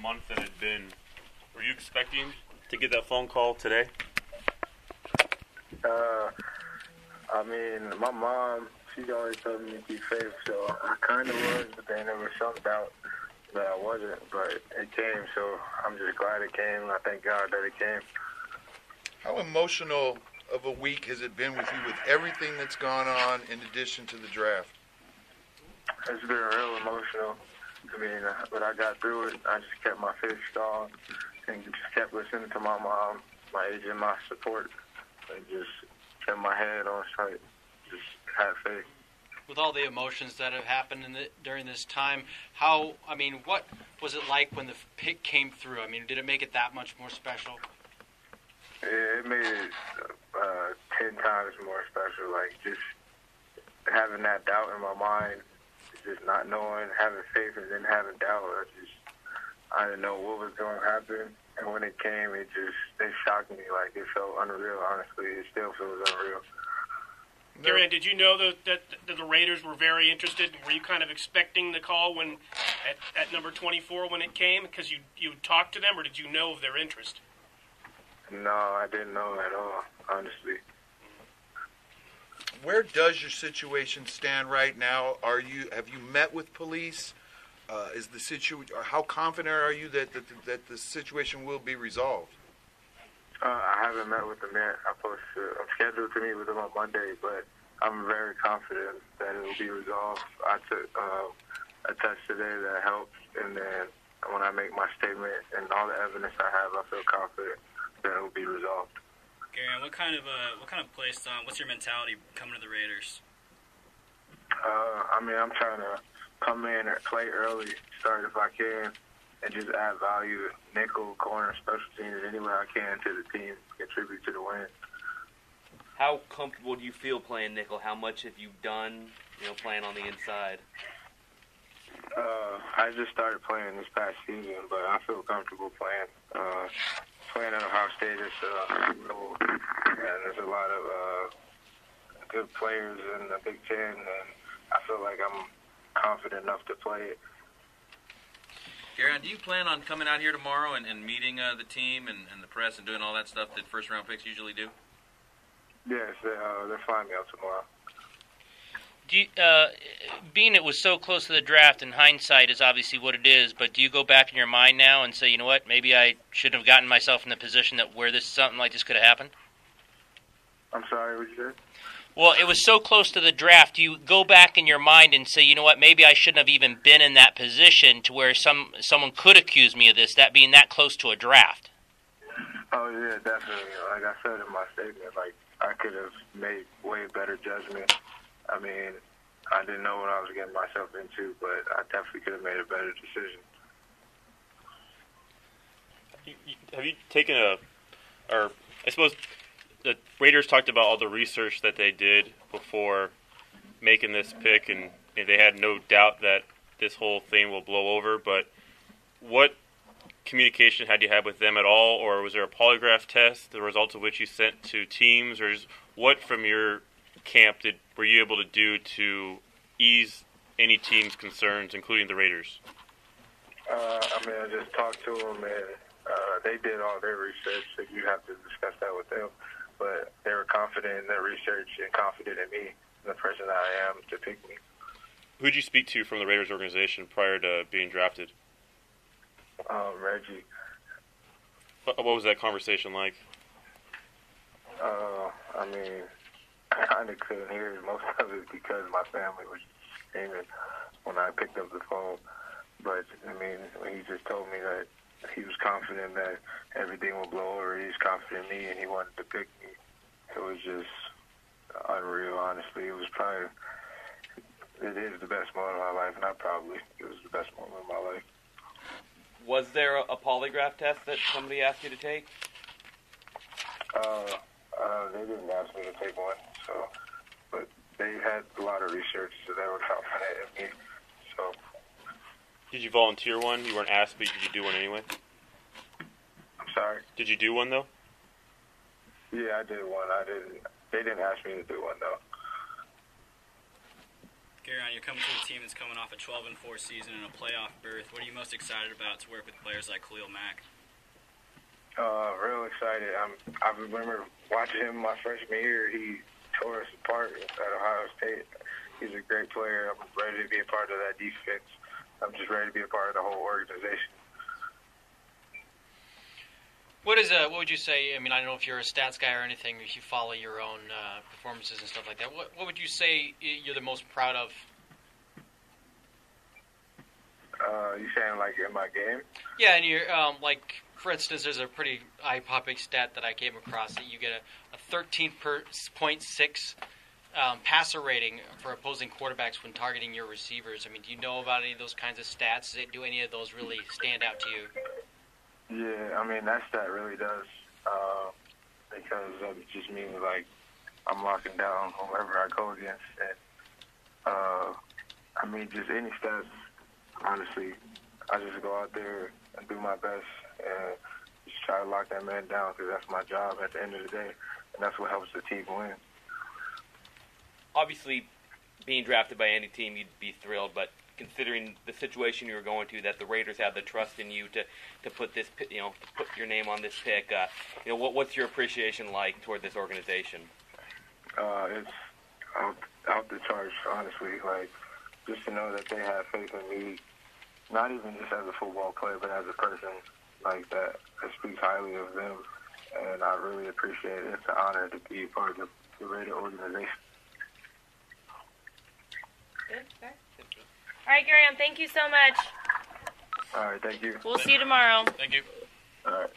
month that had been. Were you expecting to get that phone call today? I mean, my mom, she always told me to be safe, so I kind of was, but then there was some doubt that I wasn't, but it came, so I'm just glad it came. I thank God that it came. How emotional of a week has it been with you with everything that's gone on in addition to the draft? It's been real emotional. I mean, but I got through it. I just kept my faith strong and just kept listening to my mom, my agent, my support, and just kept my head on straight. Just had faith. With all the emotions that have happened during this time, what was it like when the pick came through? I mean, did it make it that much more special? It made it 10 times more special. Like, just having that doubt in my mind, just not knowing, having faith and then having doubt. I didn't know what was going to happen. And when it came, it shocked me. Like, it felt unreal, honestly. It still feels unreal. Gareon, did you know that the Raiders were very interested? Were you kind of expecting the call when at number 24 when it came? Because you talked to them, or did you know of their interest? No, I didn't know at all, honestly. Where does your situation stand right now? Have you met with police? How confident are you that the situation will be resolved? I haven't met with them yet. I'm scheduled to meet with them on Monday, but I'm very confident that it will be resolved. I took a test today that helped, and then when I make my statement and all the evidence I have, I feel confident that it will be resolved. Gareon, what kind of place? What's your mentality coming to the Raiders? I'm trying to come in and play early, start if I can, and just add value, nickel, corner, special teams, anywhere I can to the team, contribute to the win. How comfortable do you feel playing nickel? How much have you done, playing on the inside? I just started playing this past season, but I feel comfortable playing. Playing at Ohio State is and there's a lot of good players in the Big Ten, and I feel like I'm confident enough to play it. Gareon, do you plan on coming out here tomorrow and meeting the team and the press and doing all that stuff that first-round picks usually do? Yes, they're flying me out tomorrow. Being it was so close to the draft, and hindsight is obviously what it is, but do you go back in your mind now and say, you know what, maybe I shouldn't have gotten myself in the position where something like this could have happened? I'm sorry, what you said? Well, it was so close to the draft. Do you go back in your mind and say, you know what, maybe I shouldn't have even been in that position to where someone could accuse me of this, that being that close to a draft? Oh, yeah, definitely. Like I said in my statement, I could have made way better judgment. I mean, I didn't know what I was getting myself into, but I definitely could have made a better decision. Have you taken I suppose the Raiders talked about all the research that they did before making this pick, and they had no doubt that this whole thing will blow over, but what communication had you had with them at all, or was there a polygraph test, the results of which you sent to teams, or what from your camp were you able to do to ease any team's concerns, including the Raiders? I just talked to them, and they did all their research, so you'd have to discuss that with them. But they were confident in their research and confident in me, the person that I am, to pick me. Who did you speak to from the Raiders organization prior to being drafted? Reggie. What was that conversation like? I kind of couldn't hear most of it because my family was screaming when I picked up the phone. But, when he just told me that he was confident that everything would blow over, he was confident in me, and he wanted to pick me. It was just unreal, honestly. It is the best moment of my life, not probably. It was the best moment of my life. Was there a polygraph test that somebody asked you to take? They didn't ask me to take one, but they had a lot of research, so they were confident in me. So. Did you volunteer one? You weren't asked, but did you do one anyway? I'm sorry? Did you do one, though? Yeah, I did one. They didn't ask me to do one, though. Gareon, you're coming to a team that's coming off a 12-4 season and a playoff berth. What are you most excited about to work with players like Khalil Mack? Real excited. I remember watching him my freshman year. He tore us apart at Ohio State. He's a great player. I'm ready to be a part of that defense. I'm just ready to be a part of the whole organization. What would you say? I mean, I don't know if you're a stats guy or anything. If you follow your own performances and stuff like that, what would you say you're the most proud of? You saying like in my game? Yeah, and you're like, for instance, there's a pretty eye-popping stat that I came across that you get a 13.6 passer rating for opposing quarterbacks when targeting your receivers. I mean, do you know about any of those kinds of stats? Do any of those really stand out to you? Yeah, I mean, that stat really does, because it just means, like, I'm locking down whoever I go against. And, I mean, just any stats, honestly, I just go out there and do my best and just try to lock that man down because that's my job at the end of the day, and that's what helps the team win. Obviously, being drafted by any team, you'd be thrilled, but considering the situation you were going to, that the Raiders have the trust in you to put this, to put your name on this pick, what's your appreciation like toward this organization? It's out the charts, honestly. Like, just to know that they have faith in me, not even just as a football player, but as a person, like that. It speaks highly of them, and I really appreciate it. It's an honor to be a part of the Raider organization. Good. Okay. All right, Gareon, thank you so much. All right, thank you. We'll see you tomorrow. Thank you. All right.